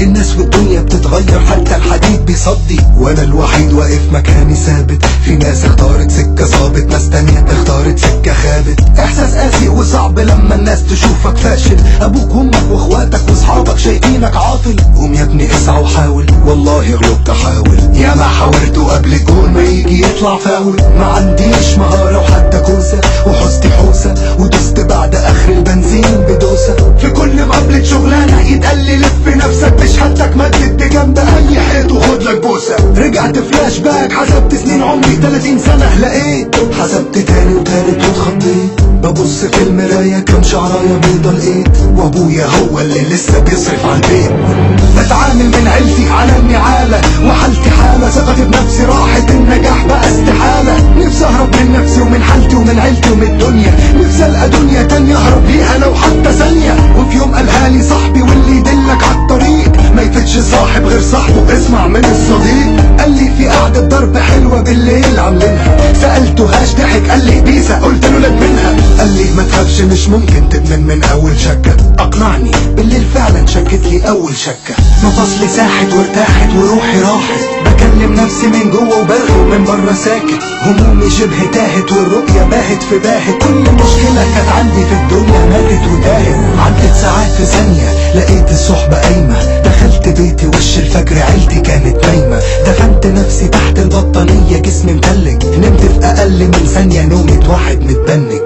الناس والدنيا بتتغير، حتى الحديد بيصدي، وانا الوحيد واقف مكاني ثابت. في ناس اختارت سكة صابت، ناس تانية اختارت سكة خابت. احساس قاسي وصعب لما الناس تشوفك فاشل، ابوك وامك واخواتك واصحابك شايفينك عاطل. قوم يا ابني اسعى وحاول، والله غلبت احاول. يا ما حاولت وقبل الجول ما يجي يطلع فاول. ما عنديش مهارة وحتى كوسة، وحوزتي حوسة ودست بعد اخر البنزين بدوسة. في كل مقابلة شغلانة يتقال لي لف نفسك بشهادتك، مدد جنب اي حيط وخد لك بوسة. رجعت فلاش باك، حسبت سنين عمري 30 سنة، لقيت حسبت تاني وتالت واتخضيت. ببص في المراية كان شعرايا بيضة لقيت، وابويا هو اللي لسه بيصرف على البيت. بتعامل من عيلتي على النعالة، وحالتي حالة، ثقتي بنفسي راحت، النجاح بقى استحالة. نفسي اهرب من نفسي ومن حالتي ومن عيلتي ومن الدنيا، نفسي القى دنيا تانية اهرب ليها لو حتى ثانية. وفي يوم قالها لي صاحبي، واللي يدلك عالطريق ما يفتش صاحب غير صاحبه، اسمع من الصديق. قال لي في قعدة ضرب حلوة بالليل عاملينها، سألته هاش ضحك قال لي بيسا، قلت له لك منها. قال لي ما تخافش مش ممكن تدمن من اول شكة. اقنعني بالليل فعلا شكت لي اول شكة. مفاصلي ساحت وارتاحت وروحي راحت، بكلم نفسي من جوه وبرغي ومن بره ساكت. همومي شبه تاهت والرؤية باهت في باهت، كل مشكلة كانت عندي في الدنيا ماتت وتاهت. عدت ساعات في ثانية لقيت الصحبة قايمة، دخلت بيتي وش الفجر عيلتي كانت نايمة. دفنت نفسي تحت البطانية جسمي متلج، نمت في اقل من ثانية نومة واحد متبنج.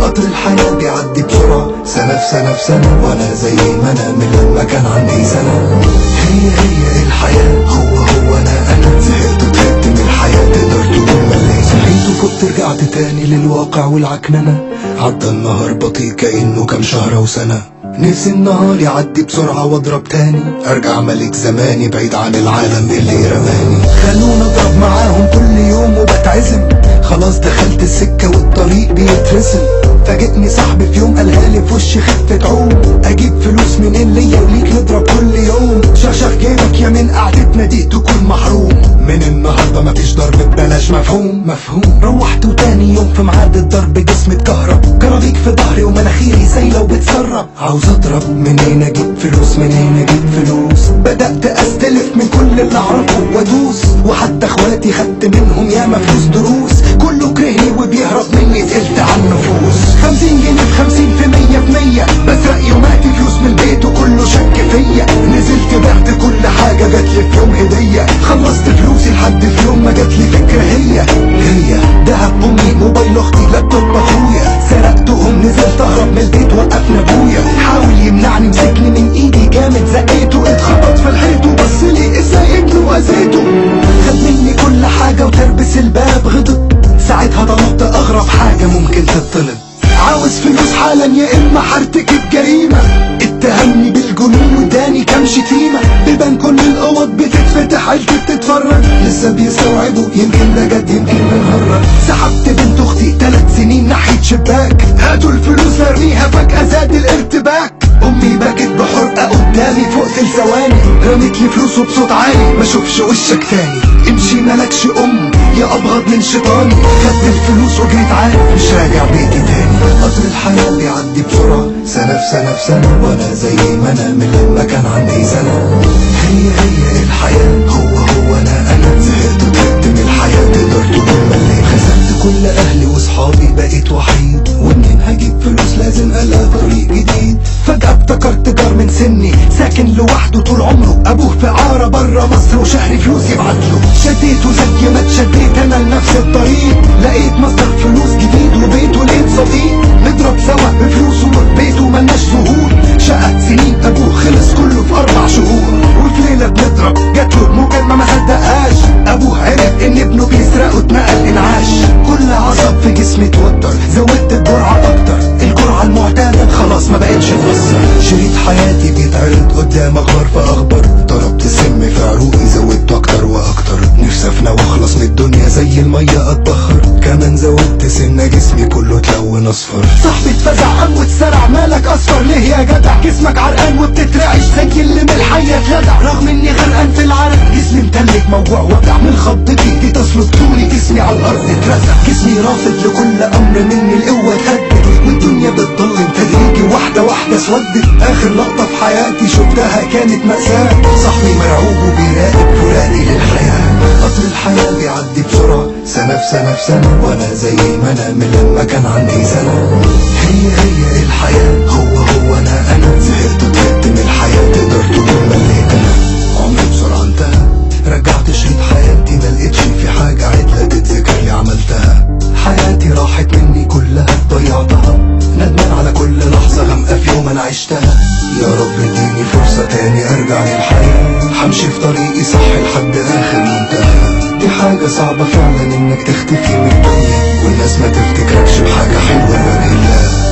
قطر الحياة بيعدي بسرعة، سنة في سنة في سنة، وانا زي ما انا من لما كان عندي سنة. هي الحياة، هو انا زهقت وتعبت من الحياة، تقدر تقول مليت. صحيت وفقت رجعت تاني للواقع والعكننة، عدى النهار بطيء كأنه كام شهر وسنة. نفسي النهار يعدي بسرعة واضرب تاني، ارجع ملك زماني بعيد عن العالم اللي رماني. خلونا اضرب معاهم كل يوم وبتعزم، خلاص دخلت السكة والطريق بيترسم. فاجئني صاحبي في يوم قالها لي في وشي خفة عوم، اجيب فلوس منين ليا وليك نضرب كل يوم. شخشخ جيبك يا من قعدتنا دي تكون محروم، من النهارده مفيش ضرب ببلاش، مفهوم. روحت وتاني يوم في ميعاد الضرب جسمي اتكهرب، كرابيك في ظهري ومناخيري سايله وبتسرب. عاوز اضرب منين اجيب فلوس، منين اجيب فلوس. بدأت استلف من كل اللي اعرفه وادوس، وحتى اخواتي خدت منهم ياما فلوس دروس. كله كرهني وبيهرب مني، تقلت على النفوس. 50 جنيه في 50 في 100 في 100، بسرق يوماتي فلوس من البيت وكله شك فيا. نزلت بعت كل حاجة جاتلي في يوم هدية، خلصت فلوسي لحد في يوم ما جاتلي فكرة. هي دهب امي، موبايل اختي، لابتوب اخويا، سرقتهم. نزلت اهرب من البيت وقفنا ابويا، حاول يمنعني مسكني من ايدي جامد زقيته، اتخبط في الحيط وبصلي ازاي ابنه واذيته. خد مني كل حاجة وتربس الباب غضب، ساعتها طلبت اغرب حاجة ممكن تطلب. عاوز فلوس حالا يا اما هرتكب جريمة. اتهمني بالجنون واداني كام شتيمة، بيبان كل الاوض بتتفتح، عيلتي بتتفرج لسه بيستوعبوا يمكن ده جد يمكن بنهرج. سحبت بنت اختي 3 سنين ناحية شباك، هاتوا الفلوس ارميها، فجأة زاد الارتباك. امي بكت بحرقة قدامي فوق ثواني، رميت لي فلوس وبصوت عالي، ما اشوفش وشك تاني. امشي مالكش يا ابغض من شيطاني. خدت الفلوس وجريت عارف مش راجع بيتي تاني. قطر الحياة بيعدي بسرعة، سنة في سنة في سنة، وانا زي ما انا من لما كان عندي سنة. هي الحياة، هو انا زهقت وتعبت من الحياة، تقدر تقول مليت. خسرت كل اهلي واصحابي، بقيت وحيد، ومنين هجيب فلوس لازم الاقي طريق جديد. فجأة افتكرت جار من سني ساكن لوحده طول عمره، ابوه في عارة برا مصر وشهري فلوس يبعتله. شديته زي ما اتشديت انا لنفس الطريق، لقيت مصدر فلوس جديد وبيت ولقيت صديق. نضرب سوا بفلوسه وبيته ملناش ظهور، شقة سنين ابوه خلص كله في 4 شهور. وفي ليلة بنضرب جاتله مكالمة ما صدقهاش، ابوه عرف ان ابنه بيسرقه اتنقل انعاش. كل عصب في جسمي اتوتر، زودت الجرعة اكتر، الجرعة المعتادة خلاص ما بقتش تأثر. شريط حياتي بيتعرض قدام اخبار في اخبار، ضربت سم في عروقي زودته اكتر واكتر. نفسي افنى واخلص من الدنيا زي المية اتبخر، كمان زودت سنة جسمي كله اتلون اصفر. صاحبي اتفزع قام واتسرع، مالك اصفر ليه يا جدع؟ جسمك عرقان وبتترعش زي اللي من الحية اتلدع. رغم اني غرقان في العرق جسمي متلج موجوع وجع من خضتي دي تصلب طولي، جسمي على الارض اترزع. جسمي رافض لكل امر مني، القوة اتهدت والدنيا بتضلم تدريجي، واحدة واحدة اسودت. اخر لقطة في حياتي شفتها كانت مأساة، في سنة في سنة، وانا زي ما انا من لما كان عندي سنة. هي الحياة، هو انا زهقت وطلعت من الحياة، تقدر تقول مليت انا. عمري بسرعة انتهى، رجعت شريط حياتي ما لقيتش في حاجة عدلة تتذكر لي عملتها. حياتي راحت مني كلها ضيعتها، ندمان على كل لحظة غامقة في يوم انا عشتها. يا رب اديني فرصة تاني ارجع للحياة، همشي في طريقي صح لحد اخر منتهى. دي حاجة صعبة فعلا انك تختفي من الدنيا، والناس ما تفتكركش بحاجة حلوة لوجه الله.